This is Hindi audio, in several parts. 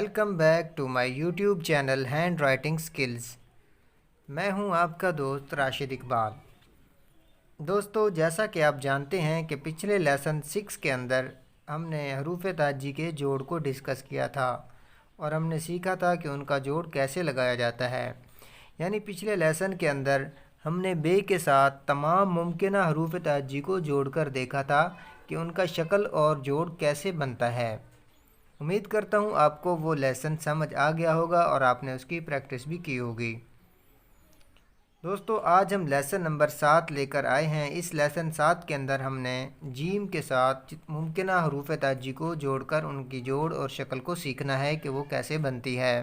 Welcome back to my YouTube channel handwriting skills. मैं हूं आपका दोस्त राशिद इकबाल। दोस्तों, जैसा कि आप जानते हैं कि पिछले लेसन 6 के अंदर हमने हरूफ ताजी के जोड़ को डिस्कस किया था और हमने सीखा था कि उनका जोड़ कैसे लगाया जाता है। यानी पिछले लेसन के अंदर हमने बे के साथ तमाम मुमकिन हरूफ ताजी को जोड़कर देखा था कि उनका शक्ल और जोड़ कैसे बनता है। उम्मीद करता हूँ आपको वो लेसन समझ आ गया होगा और आपने उसकी प्रैक्टिस भी की होगी। दोस्तों, आज हम लेसन नंबर 7 लेकर आए हैं। इस लेसन 7 के अंदर हमने जीम के साथ मुमकिन हरूफ ताजी को जोड़कर उनकी जोड़ और शक्ल को सीखना है कि वो कैसे बनती है।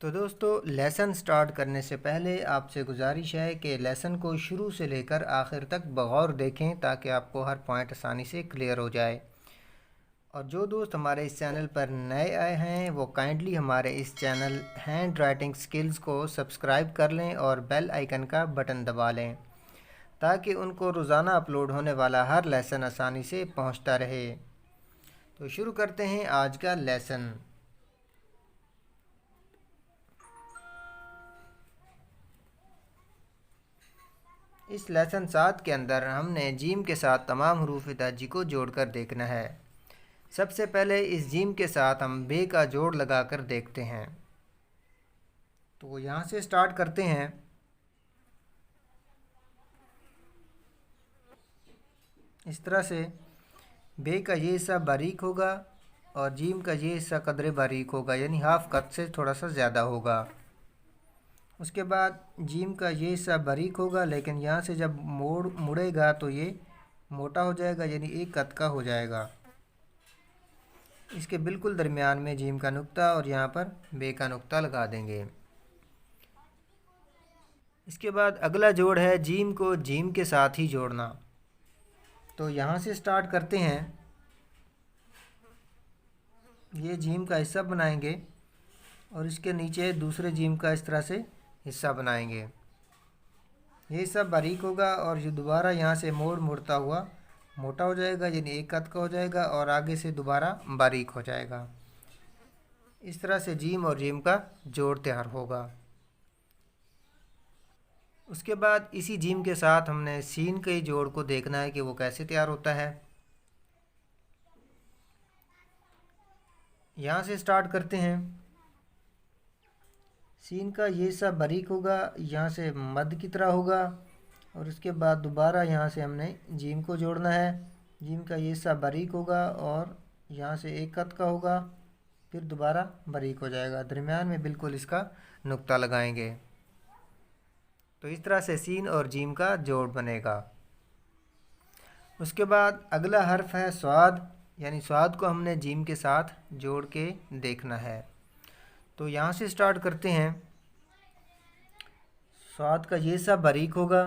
तो दोस्तों, लेसन स्टार्ट करने से पहले आपसे गुजारिश है कि लेसन को शुरू से लेकर आखिर तक बगौर देखें ताकि आपको हर पॉइंट आसानी से क्लियर हो जाए। और जो दोस्त हमारे इस चैनल पर नए आए हैं वो काइंडली हमारे इस चैनल हैंड राइटिंग स्किल्स को सब्सक्राइब कर लें और बेल आइकन का बटन दबा लें ताकि उनको रोज़ाना अपलोड होने वाला हर लेसन आसानी से पहुंचता रहे। तो शुरू करते हैं आज का लेसन। इस लेसन 7 के अंदर हमने जीम के साथ तमाम हरूफ ताजी को जोड़कर देखना है। सबसे पहले इस जीम के साथ हम बे का जोड़ लगाकर देखते हैं। तो यहाँ से स्टार्ट करते हैं। इस तरह से बे का ये हिस्सा बारीक होगा और जीम का ये हिस्सा कदरे बारीक होगा, यानी हाफ कट से थोड़ा सा ज़्यादा होगा। उसके बाद जीम का ये हिस्सा बारीक होगा लेकिन यहाँ से जब मुड़ेगा तो ये मोटा हो जाएगा, यानी एक कद का हो जाएगा। इसके बिल्कुल दरमियान में जीम का नुक्ता और यहाँ पर बे का नुक्ता लगा देंगे। इसके बाद अगला जोड़ है जीम को जीम के साथ ही जोड़ना। तो यहाँ से स्टार्ट करते हैं। ये जीम का हिस्सा बनाएंगे और इसके नीचे दूसरे जीम का इस तरह से हिस्सा बनाएंगे। ये हिस्सा बारीक होगा और ये दोबारा यहाँ से मुड़ता हुआ मोटा हो जाएगा, यानी एक कद का हो जाएगा और आगे से दोबारा बारीक हो जाएगा। इस तरह से जीम और जीम का जोड़ तैयार होगा। उसके बाद इसी जीम के साथ हमने सीन के जोड़ को देखना है कि वो कैसे तैयार होता है। यहाँ से स्टार्ट करते हैं। सीन का ये हिस्सा बारीक होगा, यहाँ से मद की तरह होगा और उसके बाद दोबारा यहाँ से हमने जीम को जोड़ना है। जीम का ये हिस्सा बारीक होगा और यहाँ से एक कद का होगा, फिर दोबारा बारीक हो जाएगा। दरमियान में बिल्कुल इसका नुक्ता लगाएंगे। तो इस तरह से सीन और जीम का जोड़ बनेगा। उसके बाद अगला हर्फ है स्वाद, यानी स्वाद को हमने जीम के साथ जोड़ के देखना है। तो यहाँ से स्टार्ट करते हैं। स्वाद का ये हिस्सा बारीक होगा,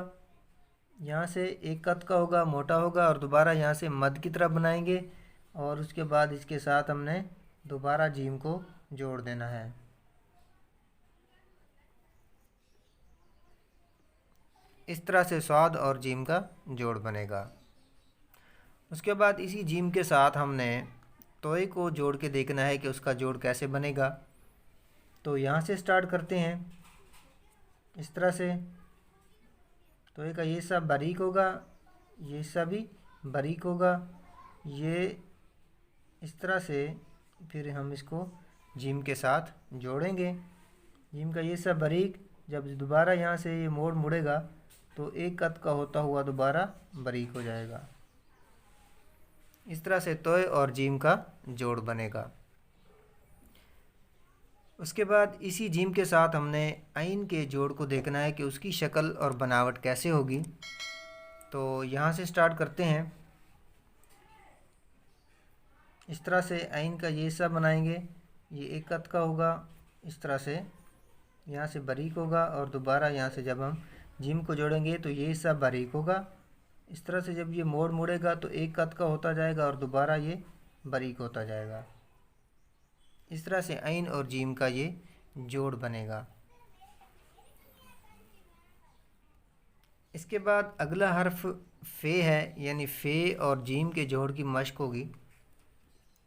यहाँ से एक कद का होगा, मोटा होगा और दोबारा यहाँ से मद की तरह बनाएंगे और उसके बाद इसके साथ हमने दोबारा जीम को जोड़ देना है। इस तरह से स्वाद और जीम का जोड़ बनेगा। उसके बाद इसी जीम के साथ हमने तोय को जोड़ के देखना है कि उसका जोड़ कैसे बनेगा। तो यहाँ से स्टार्ट करते हैं। इस तरह से तोय का ये हिस्सा बारीक होगा, ये हिस्सा भी बारीक होगा। ये इस तरह से फिर हम इसको जीम के साथ जोड़ेंगे। जीम का ये हिस्सा बारीक, जब दोबारा यहाँ से ये मुड़ेगा तो एक कद का होता हुआ दोबारा बारीक हो जाएगा। इस तरह से तोय और जीम का जोड़ बनेगा। उसके बाद इसी जीम के साथ हमने आइन के जोड़ को देखना है कि उसकी शक्ल और बनावट कैसे होगी। तो यहाँ से स्टार्ट करते हैं। इस तरह से आइन का ये हिस्सा बनाएंगे, ये एक कद का होगा। इस तरह से यहाँ से बारीक होगा और दोबारा यहाँ से जब हम जीम को जोड़ेंगे तो ये हिस्सा बारीक होगा। इस तरह से जब ये मुड़ेगा तो एक कद का होता जाएगा और दोबारा ये बारीक होता जाएगा। इस तरह से आइन और जीम का ये जोड़ बनेगा। इसके बाद अगला हर्फ फे है, यानी फे और जीम के जोड़ की मश्क होगी।